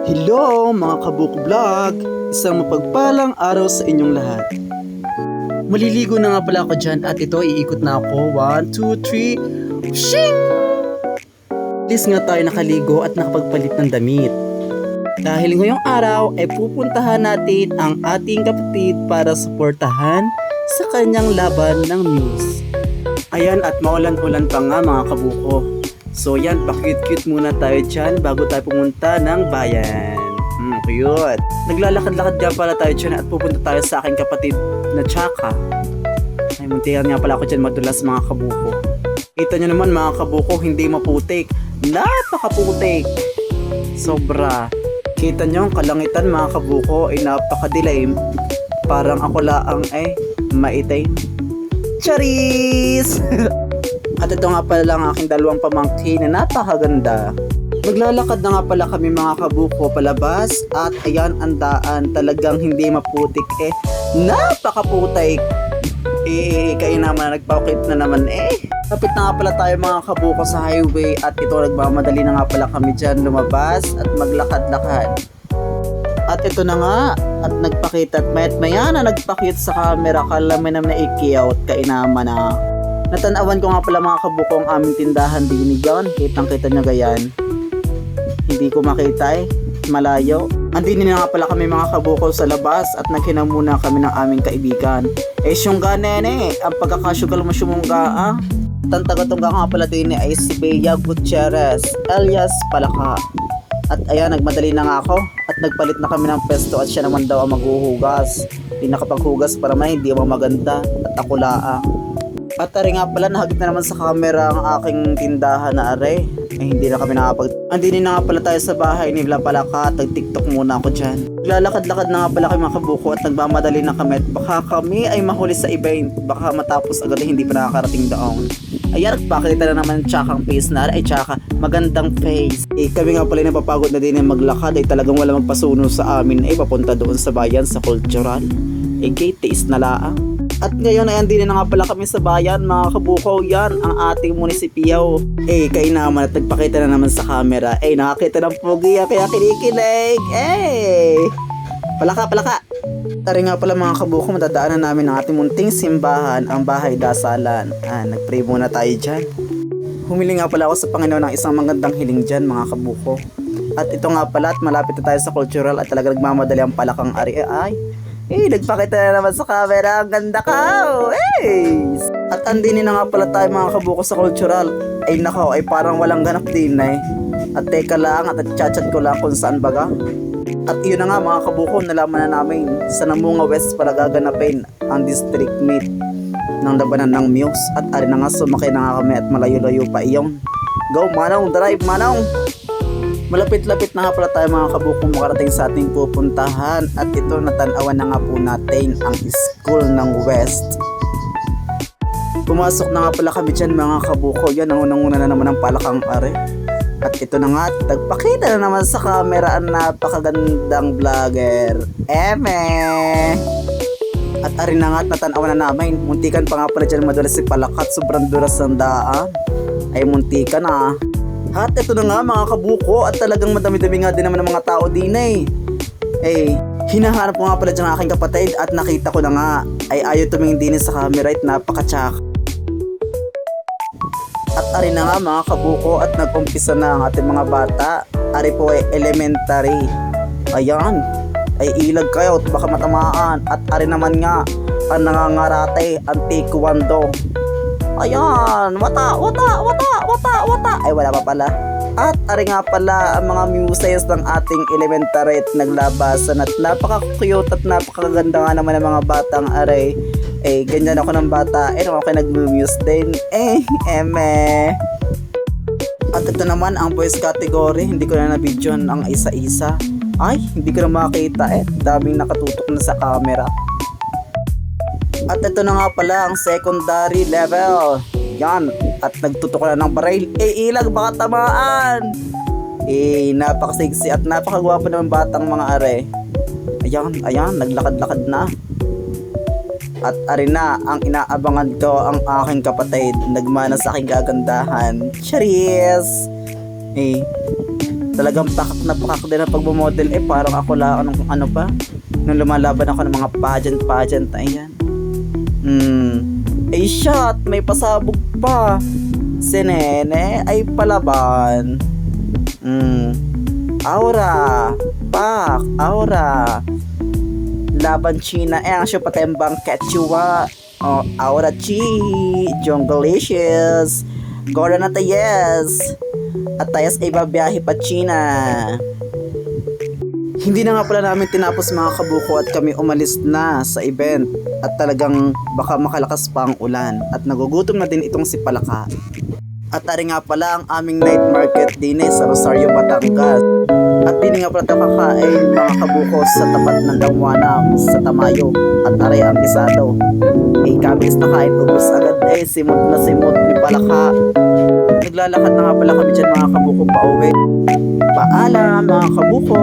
Hello mga kabuko vlog! Isang mapagpalang araw sa inyong lahat. Maliligo na nga pala ako dyan at ito iikot na ako. 1, 2, 3, shing! Alis nga tayo nakaligo at nakapagpalit ng damit. Dahil ngayong araw ay pupuntahan natin ang ating kapatid para suportahan sa kanyang laban ng Muse. Ayan at maulan-ulan pa nga mga kabuko. So yan, pa-cute-cute muna tayo dyan bago tayo pumunta ng bayan. Cute. Naglalakad-lakad nga pala tayo dyan at pupunta tayo sa aking kapatid na Chaka. Ay, muntihan nga pala ako dyan madulas mga kabuko. Kita nyo naman mga kabuko, hindi maputik. Napakaputik. Sobra. Kita nyo ang kalangitan mga kabuko ay napakadilim. Parang ako laang maitim. Charis! At ito nga pala lang aking dalawang pamangkin na napakaganda. Maglalakad na nga pala kami mga kabuko palabas at ayan ang daan talagang hindi maputik napakaputik. Kayo naman nagpakit na naman Kapit na nga pala tayo mga kabuko sa highway at ito nagmamadali na nga pala kami dyan lumabas at maglakad-lakad. At ito na nga at nagpakita at maya na nagpakit sa camera kalamin naman na ikiyot kainama na. Natanawan ko nga pala mga kabuko ang aming tindahan din yon. Kitang-kita nyo gayan. Hindi ko makita malayo. Andin na nga pala kami mga kabuko sa labas at naghinang muna kami ng aming kaibigan. Siyungga nene, ang pagkakasyugal mo siyungga Tantagatungga nga pala din ay si Bea Gutierrez, alias Palaka. At ayan, nagmadali na nga ako at nagpalit na kami ng pesto at siya naman daw ang maghuhugas. Hindi nakapaghugas para man hindi mo maganda at ako laang. At ari nga pala, nahagip na naman sa camera ang aking tindahan na are. Hindi na kami Andinin na nga pala tayo sa bahay ni Palaka at nag-tiktok muna ako dyan. Naglalakad-lakad na nga pala kay mga kabuko at nagmamadali na kami at baka kami ay mahuli sa event. Baka matapos agad ay hindi pa nakakarating doon. Ayan, nagpakita na naman Chakang face na ay Chaka, magandang face. Kami nga pala napapagod na din maglakad ay talagang wala magpasuno sa amin papunta doon sa bayan sa cultural. Gate tiis na laang. At ngayon ay andin na nga pala kami sa bayan mga kabuko. Yan ang ating munisipyo. Kayo naman at nagpakita na naman sa camera. Nakakita ng pugi kaya kinikilig. Palaka. Tari nga pala mga kabuko, matadaanan namin ang ating munting simbahan, ang bahay dasalan. Nagpray muna tayo dyan. Humiling nga pala ako sa Panginoon ng isang magandang hiling dyan mga kabuko. At ito nga pala at malapit na tayo sa cultural at talaga nagmamadali ang Palakang ari. Nagpakita na naman sa camera. Ang ganda ka. At andinin na nga pala tayo mga kabuko sa cultural. Nako, parang walang ganap din At teka lang at chat ko lang kung saan baga. At yun na nga mga kabuko, nalaman na namin sa Namunga West para gaganapin ang district meet ng labanan ng Muse. At ari na nga, sumakay na nga kami at malayo-layo pa iyon. Go manong, drive manong! Malapit-lapit na nga pala tayo mga kabuko makarating sa ating pupuntahan at ito natanawan na nga po natin ang school ng West. Pumasok na nga pala kami dyan mga kabuko. Yan ang unang-una na naman ang Palakang are. At ito na nga, nagpakita na naman sa camera ang napakagandang vlogger. At ari na nga at natanawan na namin. Muntikan pa nga pala dyan madulas si Palakat. Sobrang duras ng daan. Muntikan At ito na nga mga kabuko at talagang madami-dami nga din naman ng mga tao din hinahanap ko nga pala dyan ang aking kapatid at nakita ko na nga ayaw tumingin din sa camera at napakatsak. At ari na nga mga kabuko at nag-umpisa na ang ating mga bata. Ari po ay elementary. Ayan, ilag kayo at baka matamaan. At ari naman nga ang nangangarate ang taekwondo. Ayan, wata. Wala pa pala. At ari nga pala ang mga muses ng ating elementary at naglabasan at napaka-cute at napakaganda nga naman ng mga batang aray. Ganyan ako ng bata. Okay, nag-muse din. At ito naman ang boys category. Hindi ko na na-videoan ang isa-isa. Hindi ko na makita daming nakatutok na sa camera. At ito na nga pala ang secondary level. Yan. At nagtutok na ng baril. Ilag baka tamaan. Napakasexy at napakagwapo naman batang mga are. Ayan, naglakad-lakad na. At ari na ang inaabangan ko ang aking kapatid. Nagmana sa aking gagandahan. Charis! Talagang pakak na pakak din ang pagmamodel. Parang ako lang anong ano pa. Nung lumalaban ako ng mga pageant na yan. Shot! May pasabog pa. Si Nene ay palaban. Aura. Pak. Aura. Laban China. Ang siya patembang Quechua. Aura Chi. Junglicious. Gordon at yes. At Tayas ay babiyahe pa China. Hindi na nga pala namin tinapos mga kabuko at kami umalis na sa event. At talagang baka makalakas pa ang ulan. At nagugutom na din itong si Palaka. At tari nga pala ang aming night market din sa Rosario, Batangas. At din nga pala ito kakain mga kabuko sa tapat ng Damuanang sa Tamayo. At aray ang isado. Kamis na kain ubos agad simot na simot ni Palaka. Naglalakad na nga pala kami dyan mga kabuko pa uwi. Paalam mga kabuko.